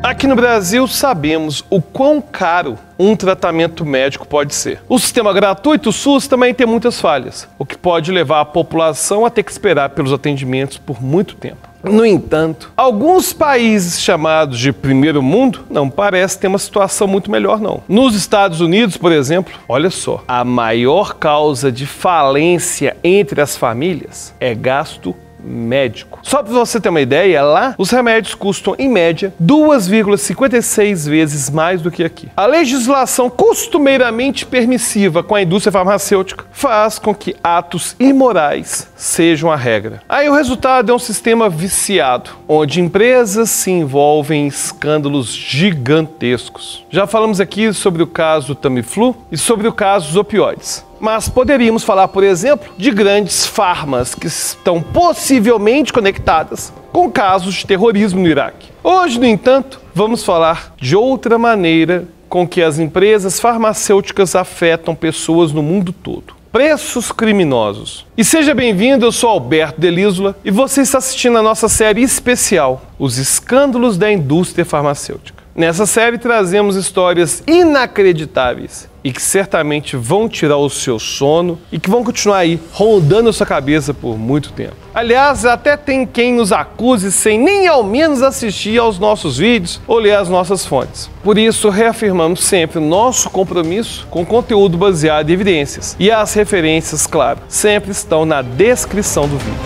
Aqui no Brasil sabemos o quão caro um tratamento médico pode ser. O sistema gratuito, o SUS, também tem muitas falhas, o que pode levar a população a ter que esperar pelos atendimentos por muito tempo. No entanto, alguns países chamados de primeiro mundo não parecem ter uma situação muito melhor não. Nos Estados Unidos, por exemplo, olha só, a maior causa de falência entre as famílias é gasto médico. Só para você ter uma ideia, lá os remédios custam, em média, 2,56 vezes mais do que aqui. A legislação costumeiramente permissiva com a indústria farmacêutica faz com que atos imorais sejam a regra. Aí o resultado é um sistema viciado, onde empresas se envolvem em escândalos gigantescos. Já falamos aqui sobre o caso Tamiflu e sobre o caso dos opioides. Mas poderíamos falar, por exemplo, de grandes farmas que estão possivelmente conectadas com casos de terrorismo no Iraque. Hoje, no entanto, vamos falar de outra maneira com que as empresas farmacêuticas afetam pessoas no mundo todo. Preços criminosos. E seja bem-vindo, eu sou Alberto Delísola e você está assistindo a nossa série especial, Os Escândalos da Indústria Farmacêutica. Nessa série trazemos histórias inacreditáveis e que certamente vão tirar o seu sono e que vão continuar aí rondando a sua cabeça por muito tempo. Aliás, até tem quem nos acuse sem nem ao menos assistir aos nossos vídeos ou ler as nossas fontes. Por isso, reafirmamos sempre o nosso compromisso com conteúdo baseado em evidências. E as referências, claro, sempre estão na descrição do vídeo.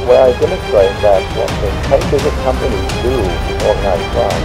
Where I demonstrate that what the 10 biggest companies do with organized crime.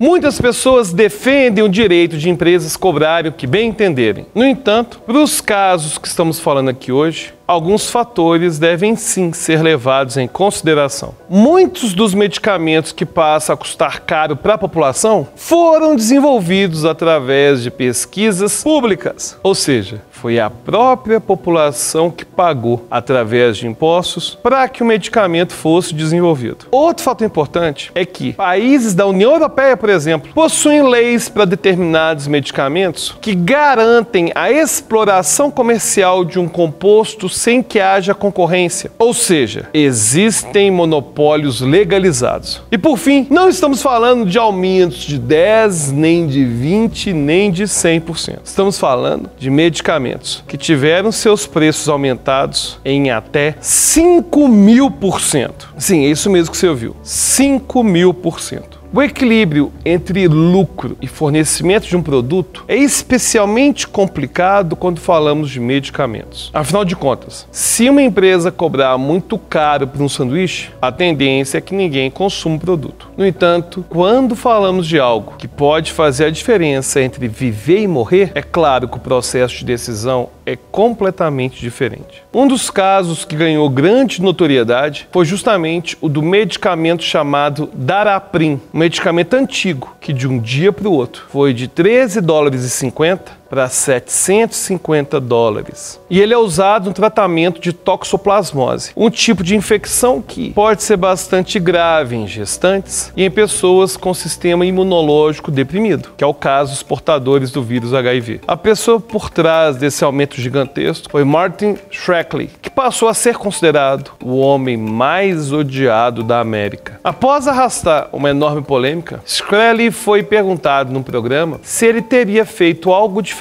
Muitas pessoas defendem o direito de empresas cobrarem o que bem entenderem. No entanto, para os casos que estamos falando aqui hoje, alguns fatores devem sim ser levados em consideração. Muitos dos medicamentos que passam a custar caro para a população foram desenvolvidos através de pesquisas públicas, ou seja, foi a própria população que pagou, através de impostos, para que o medicamento fosse desenvolvido. Outro fato importante é que países da União Europeia, por exemplo, possuem leis para determinados medicamentos que garantem a exploração comercial de um composto sem que haja concorrência, ou seja, existem monopólios legalizados. E por fim, não estamos falando de aumentos de 10, nem de 20, nem de 100%. Estamos falando de medicamentos que tiveram seus preços aumentados em até 5.000%. Sim, é isso mesmo que você ouviu, 5.000%. O equilíbrio entre lucro e fornecimento de um produto é especialmente complicado quando falamos de medicamentos. Afinal de contas, se uma empresa cobrar muito caro por um sanduíche, a tendência é que ninguém consuma o produto. No entanto, quando falamos de algo que pode fazer a diferença entre viver e morrer, é claro que o processo de decisão é completamente diferente. Um dos casos que ganhou grande notoriedade foi justamente o do medicamento chamado Daraprim, um medicamento antigo que de um dia para o outro foi de $13,50 para $750. E ele é usado no tratamento de toxoplasmose, um tipo de infecção que pode ser bastante grave em gestantes e em pessoas com sistema imunológico deprimido, que é o caso dos portadores do vírus HIV. A pessoa por trás desse aumento gigantesco foi Martin Shkreli, que passou a ser considerado o homem mais odiado da América. Após arrastar uma enorme polêmica, Shkreli foi perguntado no programa se ele teria feito algo diferente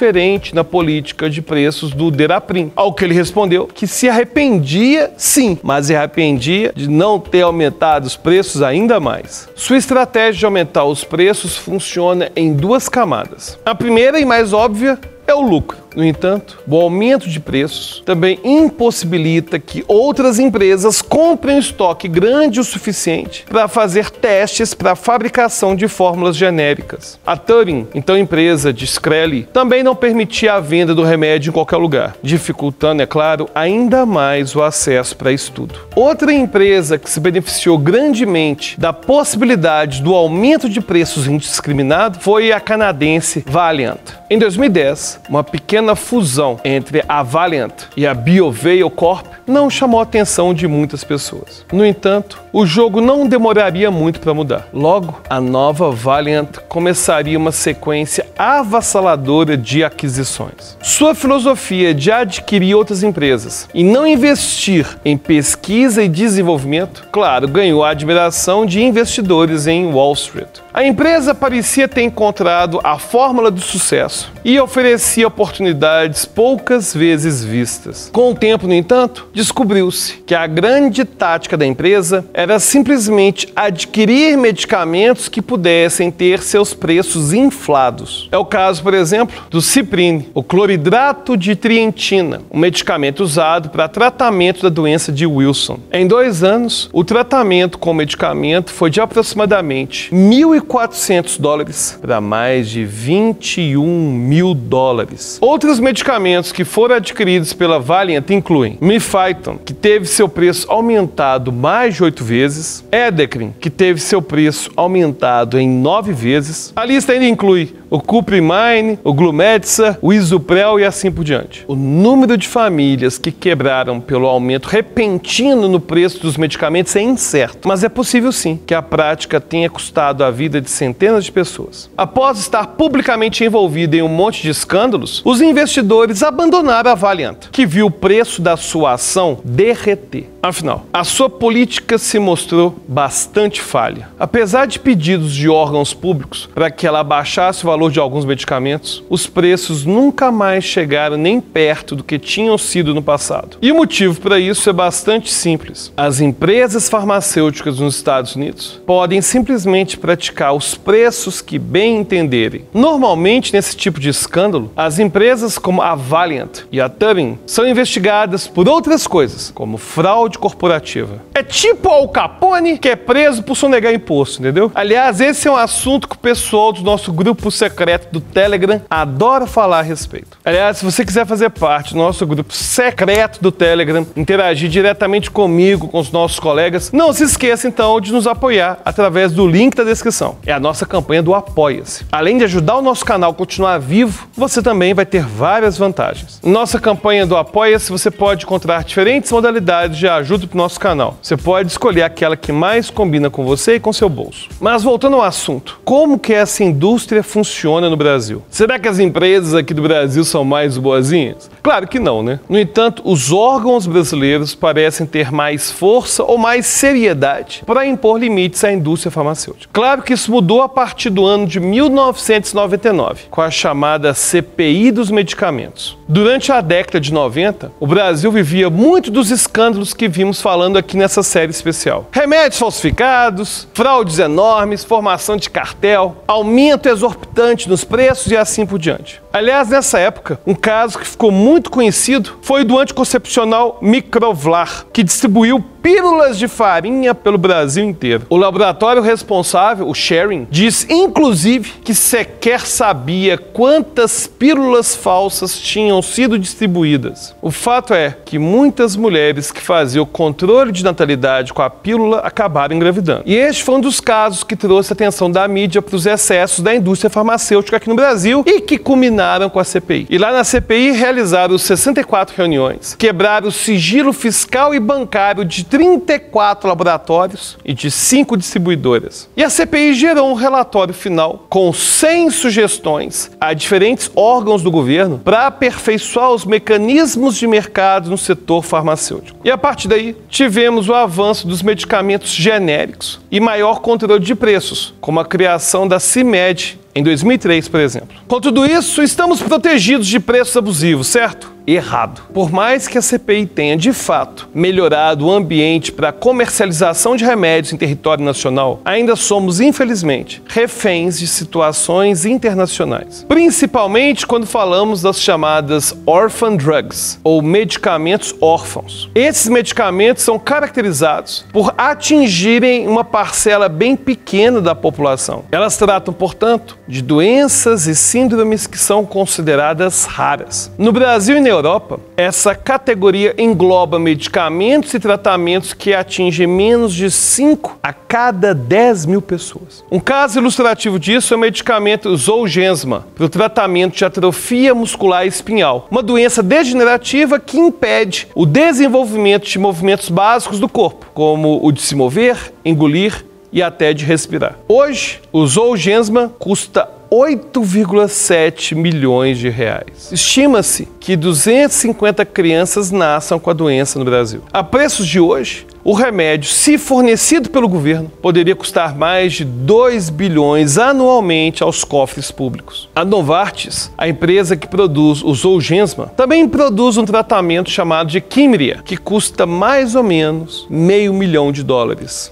na política de preços do Daraprim. Ao que ele respondeu que se arrependia, sim, mas se arrependia de não ter aumentado os preços ainda mais. Sua estratégia de aumentar os preços funciona em duas camadas. A primeira e mais óbvia é o lucro. No entanto, o aumento de preços também impossibilita que outras empresas comprem estoque grande o suficiente para fazer testes para a fabricação de fórmulas genéricas. A Turing, então empresa de Shkreli, também não permitia a venda do remédio em qualquer lugar, dificultando, é claro, ainda mais o acesso para estudo. Outra empresa que se beneficiou grandemente da possibilidade do aumento de preços indiscriminado foi a canadense Valeant. Em 2010, uma pequena fusão entre a Valeant e a BioVale Corp não chamou a atenção de muitas pessoas. No entanto, o jogo não demoraria muito para mudar. Logo, a nova Valeant começaria uma sequência avassaladora de aquisições. Sua filosofia de adquirir outras empresas e não investir em pesquisa e desenvolvimento, claro, ganhou a admiração de investidores em Wall Street. A empresa parecia ter encontrado a fórmula do sucesso e oferecia oportunidades poucas vezes vistas. Com o tempo, no entanto, descobriu-se que a grande tática da empresa era simplesmente adquirir medicamentos que pudessem ter seus preços inflados. É o caso, por exemplo, do Ciprine, o cloridrato de trientina, um medicamento usado para tratamento da doença de Wilson. Em 2 anos, o tratamento com o medicamento foi de aproximadamente $1.400 para mais de $21.000. Outros medicamentos que foram adquiridos pela Valeant incluem Mifyton, que teve seu preço aumentado mais de 8 vezes, Edecrin, que teve seu preço aumentado em 9 vezes. A lista ainda inclui o Cuprimine, o Glumetza, o Isuprel e assim por diante. O número de famílias que quebraram pelo aumento repentino no preço dos medicamentos é incerto, mas é possível sim que a prática tenha custado a vida de centenas de pessoas. Após estar publicamente envolvida em um monte de escândalos, os investidores abandonaram a Valeant, que viu o preço da sua ação derreter. Afinal, a sua política se mostrou bastante falha. Apesar de pedidos de órgãos públicos para que ela abaixasse o valor de alguns medicamentos, os preços nunca mais chegaram nem perto do que tinham sido no passado. E o motivo para isso é bastante simples. As empresas farmacêuticas nos Estados Unidos podem simplesmente praticar os preços que bem entenderem. Normalmente, nesse tipo de escândalo, as empresas como a Valeant e a Turing são investigadas por outras coisas, como fraude corporativa. É tipo Al Capone, que é preso por sonegar imposto, entendeu? Aliás, esse é um assunto que o pessoal do nosso grupo secreto do Telegram adora falar a respeito. Aliás, se você quiser fazer parte do nosso grupo secreto do Telegram, interagir diretamente comigo, com os nossos colegas, não se esqueça então de nos apoiar através do link da descrição. É a nossa campanha do Apoia-se. Além de ajudar o nosso canal a continuar vivo, você também vai ter várias vantagens. Nossa campanha do Apoia-se, você pode encontrar diferentes modalidades de ajuda para o nosso canal. Você pode escolher aquela que mais combina com você e com seu bolso. Mas voltando ao assunto, como que essa indústria funciona no Brasil? Será que as empresas aqui do Brasil são mais boazinhas? Claro que não, né? No entanto, os órgãos brasileiros parecem ter mais força ou mais seriedade para impor limites à indústria farmacêutica. Claro que isso mudou a partir do ano de 1999, com a chamada CPI dos medicamentos. Durante a década de 90, o Brasil vivia muito dos escândalos que vimos falando aqui nessa série especial. Remédios falsificados, fraudes enormes, formação de cartel, aumento exorbitante nos preços e assim por diante. Aliás, nessa época, um caso que ficou muito conhecido foi o do anticoncepcional Microvlar, que distribuiu pílulas de farinha pelo Brasil inteiro. O laboratório responsável, o Sharing, diz inclusive que sequer sabia quantas pílulas falsas tinham sido distribuídas. O fato é que muitas mulheres que faziam o controle de natalidade com a pílula acabaram engravidando. E este foi um dos casos que trouxe a atenção da mídia para os excessos da indústria farmacêutica aqui no Brasil e que culminaram com a CPI. E lá na CPI realizaram 64 reuniões, quebraram o sigilo fiscal e bancário de 34 laboratórios e de 5 distribuidoras. E a CPI gerou um relatório final com 100 sugestões a diferentes órgãos do governo para aperfeiçoar os mecanismos de mercado no setor farmacêutico. E a partir daí, tivemos o avanço dos medicamentos genéricos e maior controle de preços, como a criação da CIMED em 2003, por exemplo. Com tudo isso, estamos protegidos de preços abusivos, certo? Errado. Por mais que a CPI tenha, de fato, melhorado o ambiente para a comercialização de remédios em território nacional, ainda somos, infelizmente, reféns de situações internacionais. Principalmente quando falamos das chamadas orphan drugs, ou medicamentos órfãos. Esses medicamentos são caracterizados por atingirem uma parcela bem pequena da população. Elas tratam, portanto, de doenças e síndromes que são consideradas raras. No Brasil e na Europa, essa categoria engloba medicamentos e tratamentos que atingem menos de 5 a cada 10 mil pessoas. Um caso ilustrativo disso é o medicamento Zolgensma, para o tratamento de atrofia muscular espinhal, uma doença degenerativa que impede o desenvolvimento de movimentos básicos do corpo, como o de se mover, engolir e até de respirar. Hoje, o Zolgensma custa 8,7 milhões de reais. Estima-se que 250 crianças nasçam com a doença no Brasil. A preços de hoje, o remédio, se fornecido pelo governo, poderia custar mais de 2 bilhões anualmente aos cofres públicos. A Novartis, a empresa que produz o Zolgensma, também produz um tratamento chamado de Kymriah, que custa mais ou menos $500 milhão.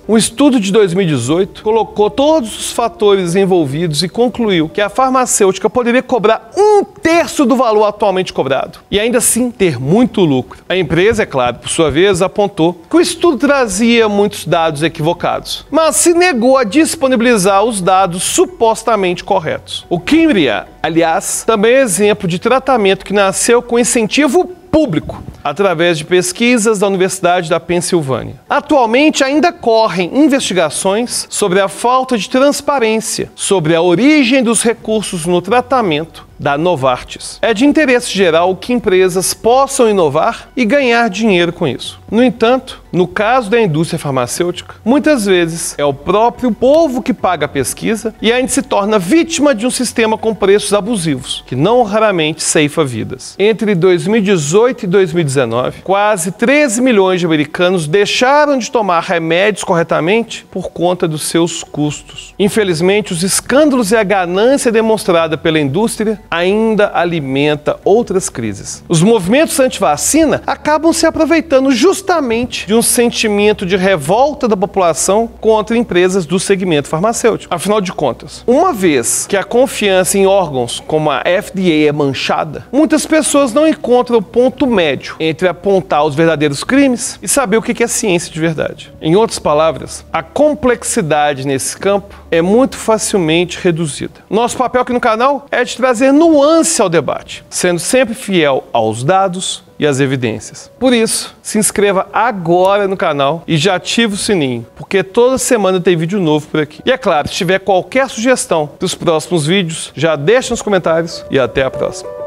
Um estudo de 2018 colocou todos os fatores envolvidos e concluiu que a farmacêutica poderia cobrar 1/3 do valor atualmente cobrado e ainda assim ter muito lucro. A empresa, é claro, por sua vez, apontou que o estudo trazia muitos dados equivocados, mas se negou a disponibilizar os dados supostamente corretos. O Kymriah, aliás, também é exemplo de tratamento que nasceu com incentivo público, através de pesquisas da Universidade da Pensilvânia. Atualmente ainda correm investigações sobre a falta de transparência sobre a origem dos recursos no tratamento da Novartis. É de interesse geral que empresas possam inovar e ganhar dinheiro com isso. No entanto, no caso da indústria farmacêutica, muitas vezes é o próprio povo que paga a pesquisa e ainda se torna vítima de um sistema com preços abusivos, que não raramente ceifa vidas. Entre 2018 e 2019, quase 13 milhões de americanos deixaram de tomar remédios corretamente por conta dos seus custos. Infelizmente, os escândalos e a ganância demonstrada pela indústria ainda alimenta outras crises. Os movimentos anti-vacina acabam se aproveitando justamente de um sentimento de revolta da população contra empresas do segmento farmacêutico. Afinal de contas, uma vez que a confiança em órgãos como a FDA é manchada, muitas pessoas não encontram o ponto médio entre apontar os verdadeiros crimes e saber o que é ciência de verdade. Em outras palavras, a complexidade nesse campo é muito facilmente reduzida. Nosso papel aqui no canal é de trazer nuance ao debate, sendo sempre fiel aos dados e às evidências. Por isso, se inscreva agora no canal e já ative o sininho, porque toda semana tem vídeo novo por aqui. E é claro, se tiver qualquer sugestão dos próximos vídeos, já deixa nos comentários e até a próxima.